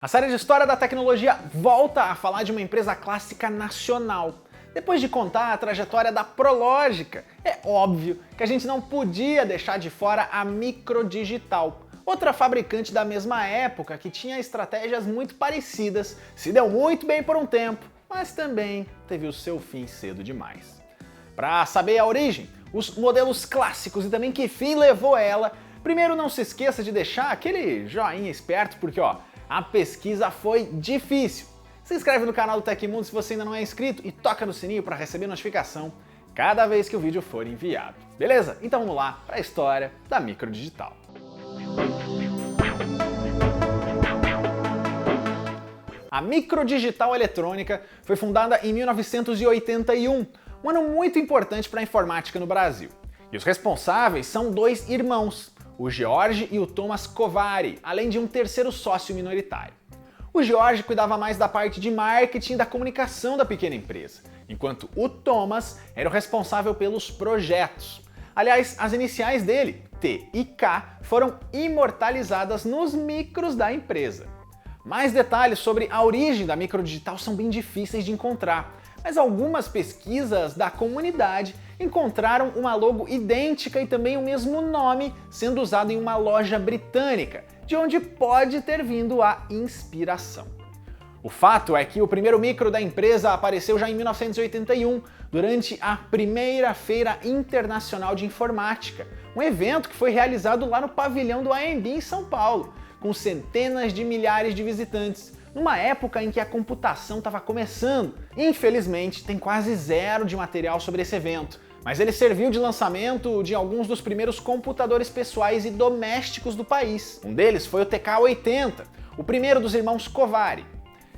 A série de História da Tecnologia volta a falar de uma empresa clássica nacional. Depois de contar a trajetória da Prológica, é óbvio que a gente não podia deixar de fora a Microdigital, outra fabricante da mesma época que tinha estratégias muito parecidas, se deu muito bem por um tempo, mas também teve o seu fim cedo demais. Para saber a origem, os modelos clássicos e também que fim levou ela, primeiro não se esqueça de deixar aquele joinha esperto, porque a pesquisa foi difícil. Se inscreve no canal do Tecmundo se você ainda não é inscrito e toca no sininho para receber notificação cada vez que o vídeo for enviado. Beleza? Então vamos lá para a história da Microdigital. A Microdigital Eletrônica foi fundada em 1981, um ano muito importante para a informática no Brasil. E os responsáveis são dois irmãos, o George e o Thomas Kovári, além de um terceiro sócio minoritário. O George cuidava mais da parte de marketing e da comunicação da pequena empresa, enquanto o Thomas era o responsável pelos projetos. Aliás, as iniciais dele, T e K, foram imortalizadas nos micros da empresa. Mais detalhes sobre a origem da Microdigital são bem difíceis de encontrar, mas algumas pesquisas da comunidade encontraram uma logo idêntica e também o mesmo nome sendo usado em uma loja britânica, de onde pode ter vindo a inspiração. O fato é que o primeiro micro da empresa apareceu já em 1981, durante a primeira Feira Internacional de Informática, um evento que foi realizado lá no pavilhão do AMB em São Paulo, com centenas de milhares de visitantes, numa época em que a computação estava começando. Infelizmente, tem quase zero de material sobre esse evento, mas ele serviu de lançamento de alguns dos primeiros computadores pessoais e domésticos do país. Um deles foi o TK-80, o primeiro dos irmãos Kovári.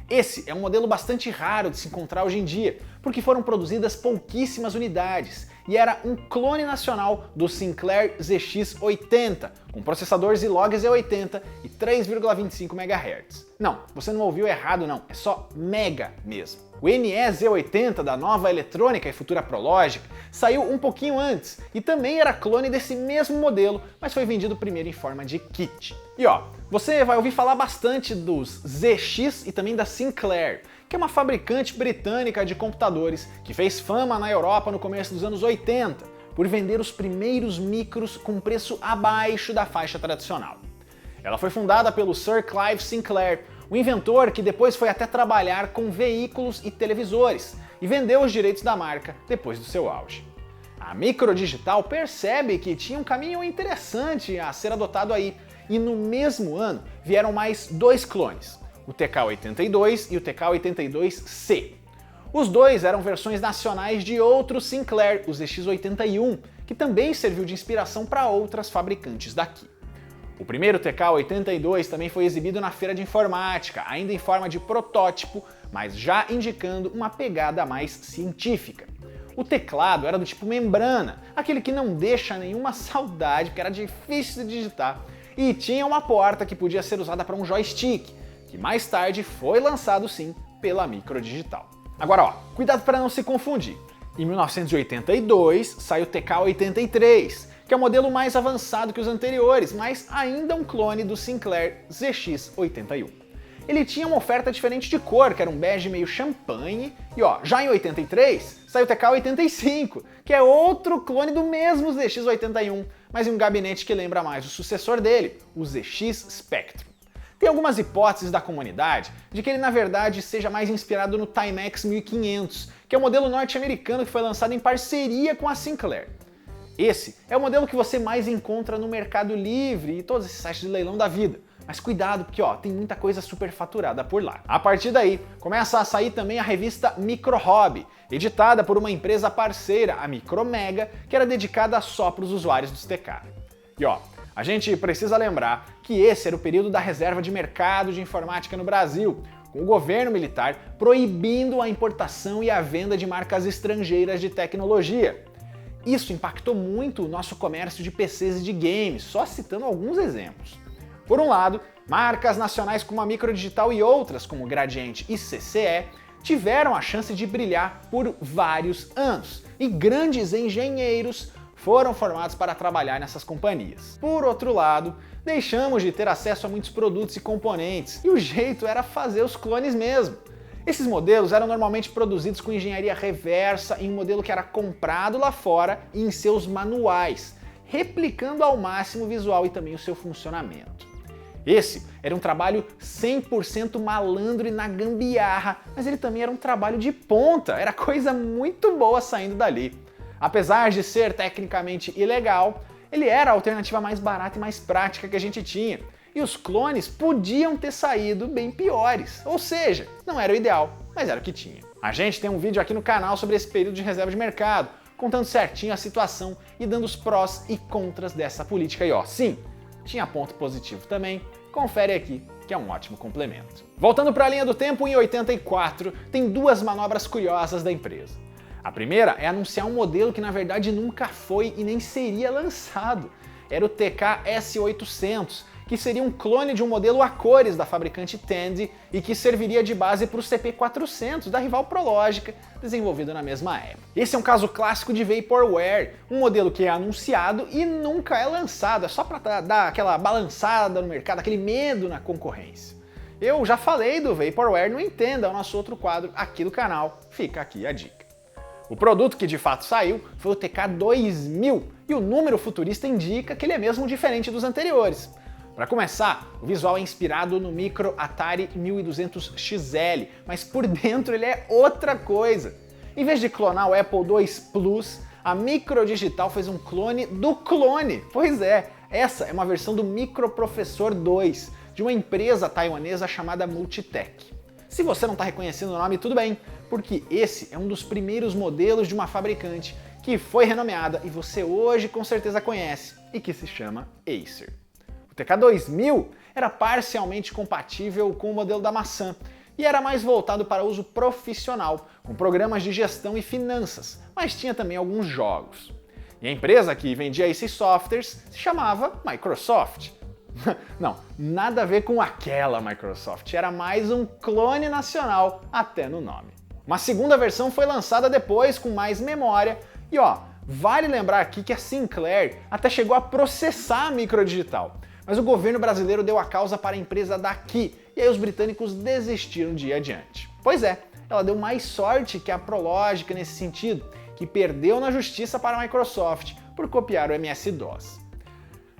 Esse é um modelo bastante raro de se encontrar hoje em dia, porque foram produzidas pouquíssimas unidades e era um clone nacional do Sinclair ZX80, com processador Zilog Z80 e 3,25 MHz. Não, você não ouviu errado não, é só mega mesmo. O NE-Z80 da Nova Eletrônica e futura Prológica saiu um pouquinho antes e também era clone desse mesmo modelo, mas foi vendido primeiro em forma de kit. E você vai ouvir falar bastante dos ZX e também da Sinclair, que é uma fabricante britânica de computadores que fez fama na Europa no começo dos anos 80, por vender os primeiros micros com preço abaixo da faixa tradicional. Ela foi fundada pelo Sir Clive Sinclair, um inventor que depois foi até trabalhar com veículos e televisores, e vendeu os direitos da marca depois do seu auge. A Microdigital percebe que tinha um caminho interessante a ser adotado aí, e no mesmo ano vieram mais dois clones, o TK-82 e o TK-82C. Os dois eram versões nacionais de outro Sinclair, o ZX81, que também serviu de inspiração para outras fabricantes daqui. O primeiro TK-82 também foi exibido na Feira de Informática, ainda em forma de protótipo, mas já indicando uma pegada mais científica. O teclado era do tipo membrana, aquele que não deixa nenhuma saudade, porque era difícil de digitar, e tinha uma porta que podia ser usada para um joystick, que mais tarde foi lançado sim pela Microdigital. Agora cuidado para não se confundir. Em 1982 saiu o TK-83, que é o modelo mais avançado que os anteriores, mas ainda um clone do Sinclair ZX81. Ele tinha uma oferta diferente de cor, que era um bege meio champanhe, e já em 83 saiu o TK-85, que é outro clone do mesmo ZX81, mas em um gabinete que lembra mais o sucessor dele, o ZX Spectrum. Tem algumas hipóteses da comunidade de que ele na verdade seja mais inspirado no Timex 1500, que é o modelo norte-americano que foi lançado em parceria com a Sinclair. Esse é o modelo que você mais encontra no Mercado Livre e todos esses sites de leilão da vida. Mas cuidado, porque tem muita coisa superfaturada por lá. A partir daí, começa a sair também a revista Micro Hobby, editada por uma empresa parceira, a Micromega, que era dedicada só para os usuários dos TK. E a gente precisa lembrar que esse era o período da reserva de mercado de informática no Brasil, com o governo militar proibindo a importação e a venda de marcas estrangeiras de tecnologia. Isso impactou muito o nosso comércio de PCs e de games, só citando alguns exemplos. Por um lado, marcas nacionais como a Microdigital e outras, como Gradiente e CCE, tiveram a chance de brilhar por vários anos, e grandes engenheiros foram formados para trabalhar nessas companhias. Por outro lado, deixamos de ter acesso a muitos produtos e componentes, e o jeito era fazer os clones mesmo. Esses modelos eram normalmente produzidos com engenharia reversa em um modelo que era comprado lá fora e em seus manuais, replicando ao máximo o visual e também o seu funcionamento. Esse era um trabalho 100% malandro e na gambiarra, mas ele também era um trabalho de ponta, era coisa muito boa saindo dali. Apesar de ser tecnicamente ilegal, ele era a alternativa mais barata e mais prática que a gente tinha. E os clones podiam ter saído bem piores, ou seja, não era o ideal, mas era o que tinha. A gente tem um vídeo aqui no canal sobre esse período de reserva de mercado, contando certinho a situação e dando os prós e contras dessa política. E ó, sim, tinha ponto positivo também, confere aqui que é um ótimo complemento. Voltando para a linha do tempo, em 84, tem duas manobras curiosas da empresa. A primeira é anunciar um modelo que na verdade nunca foi e nem seria lançado. Era o TK S800, que seria um clone de um modelo a cores da fabricante Tandy e que serviria de base para o CP400 da rival Prologica, desenvolvido na mesma época. Esse é um caso clássico de Vaporware, um modelo que é anunciado e nunca é lançado, é só para dar aquela balançada no mercado, aquele medo na concorrência. Eu já falei do Vaporware, não entenda, é o nosso outro quadro aqui do canal, fica aqui a dica. O produto que de fato saiu foi o TK2000 e o número futurista indica que ele é mesmo diferente dos anteriores. Para começar, o visual é inspirado no micro Atari 1200 XL, mas por dentro ele é outra coisa. Em vez de clonar o Apple II Plus, a Microdigital fez um clone do clone. Pois é, essa é uma versão do Microprocessor 2, de uma empresa taiwanesa chamada Multitech. Se você não está reconhecendo o nome, tudo bem, porque esse é um dos primeiros modelos de uma fabricante que foi renomeada e você hoje com certeza conhece, e que se chama Acer. O TK2000 era parcialmente compatível com o modelo da maçã e era mais voltado para uso profissional, com programas de gestão e finanças, mas tinha também alguns jogos. E a empresa que vendia esses softwares se chamava Microsoft. Não, nada a ver com aquela Microsoft, era mais um clone nacional até no nome. Uma segunda versão foi lançada depois com mais memória e ó, vale lembrar aqui que a Sinclair até chegou a processar a Microdigital. Mas o governo brasileiro deu a causa para a empresa daqui, e aí os britânicos desistiram de ir adiante. Pois é, ela deu mais sorte que a Prologica nesse sentido, que perdeu na justiça para a Microsoft por copiar o MS-DOS.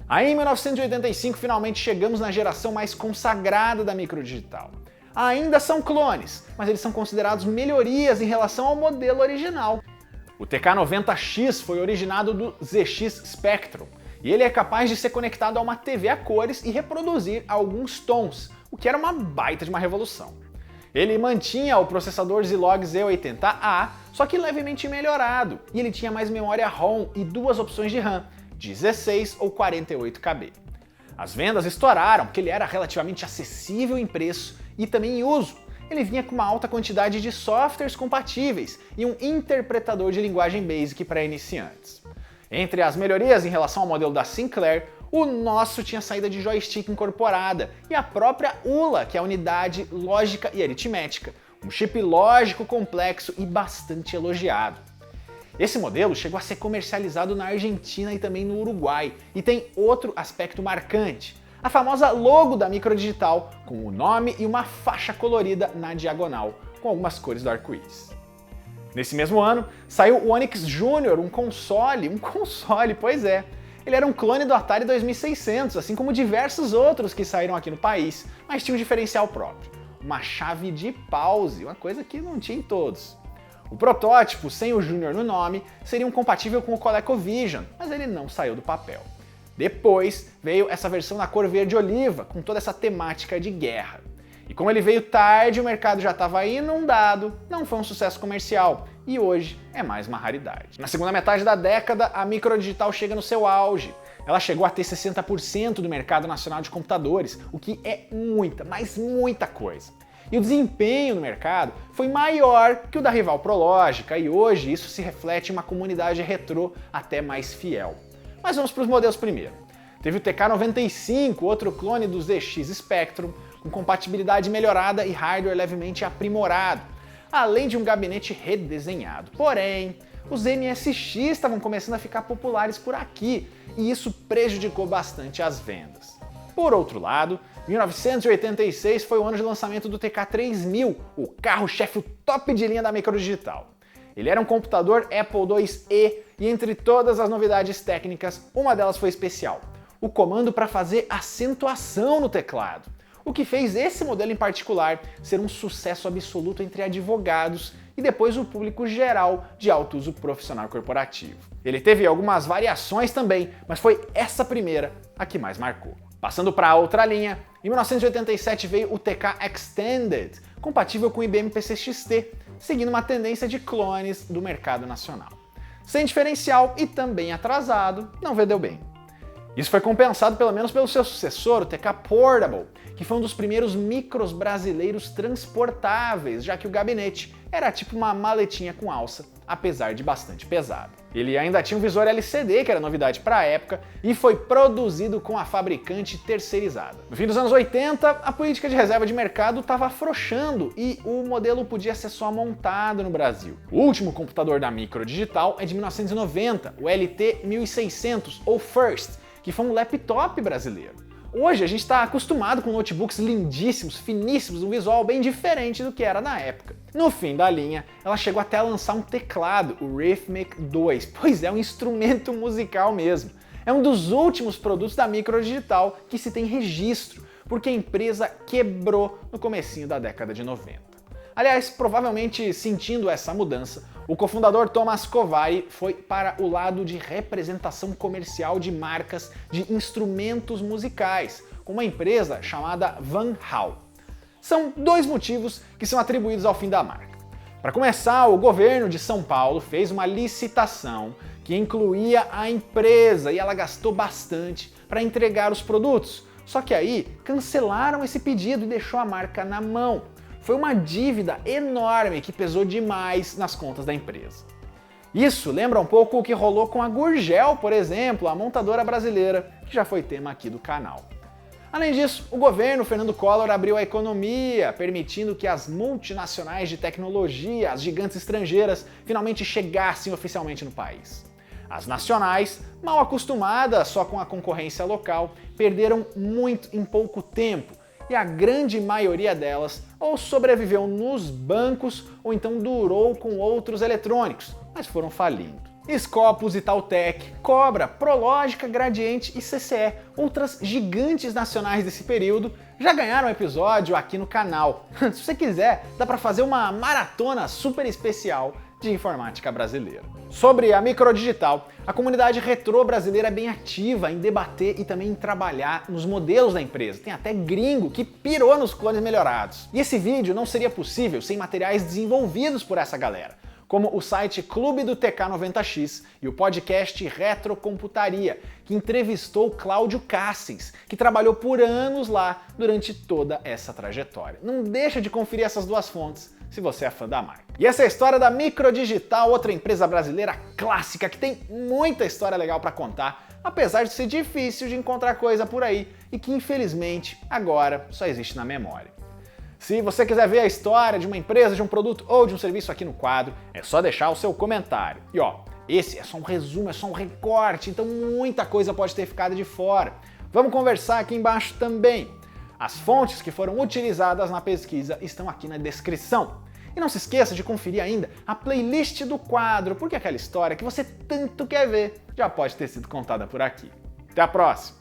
Aí em 1985 finalmente chegamos na geração mais consagrada da Microdigital. Ainda são clones, mas eles são considerados melhorias em relação ao modelo original. O TK90X foi originado do ZX Spectrum, e ele é capaz de ser conectado a uma TV a cores e reproduzir alguns tons, o que era uma baita de uma revolução. Ele mantinha o processador Zilog Z80A, só que levemente melhorado, e ele tinha mais memória ROM e duas opções de RAM, 16 ou 48 KB. As vendas estouraram porque ele era relativamente acessível em preço e também em uso. Ele vinha com uma alta quantidade de softwares compatíveis e um interpretador de linguagem BASIC para iniciantes. Entre as melhorias em relação ao modelo da Sinclair, o nosso tinha saída de joystick incorporada e a própria ULA, que é a unidade lógica e aritmética, um chip lógico complexo e bastante elogiado. Esse modelo chegou a ser comercializado na Argentina e também no Uruguai, e tem outro aspecto marcante, a famosa logo da Microdigital, com o nome e uma faixa colorida na diagonal, com algumas cores do arco-íris. Nesse mesmo ano, saiu o Onix Junior, um console, pois é. Ele era um clone do Atari 2600, assim como diversos outros que saíram aqui no país, mas tinha um diferencial próprio, uma chave de pause, uma coisa que não tinha em todos. O protótipo, sem o Junior no nome, seria um compatível com o ColecoVision, mas ele não saiu do papel. Depois veio essa versão na cor verde oliva, com toda essa temática de guerra. E como ele veio tarde, o mercado já estava inundado, não foi um sucesso comercial, e hoje é mais uma raridade. Na segunda metade da década, a Microdigital chega no seu auge. Ela chegou a ter 60% do mercado nacional de computadores, o que é muita, mas muita coisa. E o desempenho no mercado foi maior que o da rival Prologica, e hoje isso se reflete em uma comunidade retrô até mais fiel. Mas vamos para os modelos primeiro. Teve o TK95, outro clone do ZX Spectrum, com compatibilidade melhorada e hardware levemente aprimorado, além de um gabinete redesenhado. Porém, os MSX estavam começando a ficar populares por aqui, e isso prejudicou bastante as vendas. Por outro lado, 1986 foi o ano de lançamento do TK-3000, o carro-chefe, o top de linha da Microdigital. Ele era um computador Apple IIe e entre todas as novidades técnicas, uma delas foi especial: o comando para fazer acentuação no teclado, o que fez esse modelo em particular ser um sucesso absoluto entre advogados e depois o público geral de alto uso profissional e corporativo. Ele teve algumas variações também, mas foi essa primeira a que mais marcou. Passando para outra linha, em 1987 veio o TK Extended, compatível com o IBM PCXT, seguindo uma tendência de clones do mercado nacional. Sem diferencial e também atrasado, não vendeu bem. Isso foi compensado pelo menos pelo seu sucessor, o TK Portable, que foi um dos primeiros micros brasileiros transportáveis, já que o gabinete era tipo uma maletinha com alça, apesar de bastante pesado. Ele ainda tinha um visor LCD, que era novidade para a época, e foi produzido com a fabricante terceirizada. No fim dos anos 80, a política de reserva de mercado estava afrouxando e o modelo podia ser só montado no Brasil. O último computador da Microdigital é de 1990, o LT1600, ou First, que foi um laptop brasileiro. Hoje a gente está acostumado com notebooks lindíssimos, finíssimos, um visual bem diferente do que era na época. No fim da linha, ela chegou até a lançar um teclado, o Rhythmic 2, pois é um instrumento musical mesmo. É um dos últimos produtos da Microdigital que se tem registro, porque a empresa quebrou no comecinho da década de 90. Aliás, provavelmente sentindo essa mudança, o cofundador Thomas Kovári foi para o lado de representação comercial de marcas de instrumentos musicais, com uma empresa chamada Van Hal. São dois motivos que são atribuídos ao fim da marca. Para começar, o governo de São Paulo fez uma licitação que incluía a empresa e ela gastou bastante para entregar os produtos. Só que aí cancelaram esse pedido e deixou a marca na mão. Foi uma dívida enorme que pesou demais nas contas da empresa. Isso lembra um pouco o que rolou com a Gurgel, por exemplo, a montadora brasileira, que já foi tema aqui do canal. Além disso, o governo Fernando Collor abriu a economia, permitindo que as multinacionais de tecnologia, as gigantes estrangeiras, finalmente chegassem oficialmente no país. As nacionais, mal acostumadas só com a concorrência local, perderam muito em pouco tempo, e a grande maioria delas ou sobreviveu nos bancos ou então durou com outros eletrônicos, mas foram falindo. Scopus, Itautec, Cobra, Prológica, Gradiente e CCE, outras gigantes nacionais desse período, já ganharam episódio aqui no canal. Se você quiser, dá para fazer uma maratona super especial de informática brasileira. Sobre a Microdigital, a comunidade retrô brasileira é bem ativa em debater e também em trabalhar nos modelos da empresa. Tem até gringo que pirou nos clones melhorados. E esse vídeo não seria possível sem materiais desenvolvidos por essa galera, como o site Clube do TK90X e o podcast Retrocomputaria, que entrevistou Cláudio Cassins, que trabalhou por anos lá durante toda essa trajetória. Não deixa de conferir essas duas fontes se você é fã da marca. E essa é a história da Microdigital, outra empresa brasileira clássica que tem muita história legal para contar, apesar de ser difícil de encontrar coisa por aí e que infelizmente agora só existe na memória. Se você quiser ver a história de uma empresa, de um produto ou de um serviço aqui no quadro, é só deixar o seu comentário. E ó, esse é só um resumo, é só um recorte, então muita coisa pode ter ficado de fora. Vamos conversar aqui embaixo também. As fontes que foram utilizadas na pesquisa estão aqui na descrição. E não se esqueça de conferir ainda a playlist do quadro, porque aquela história que você tanto quer ver já pode ter sido contada por aqui. Até a próxima!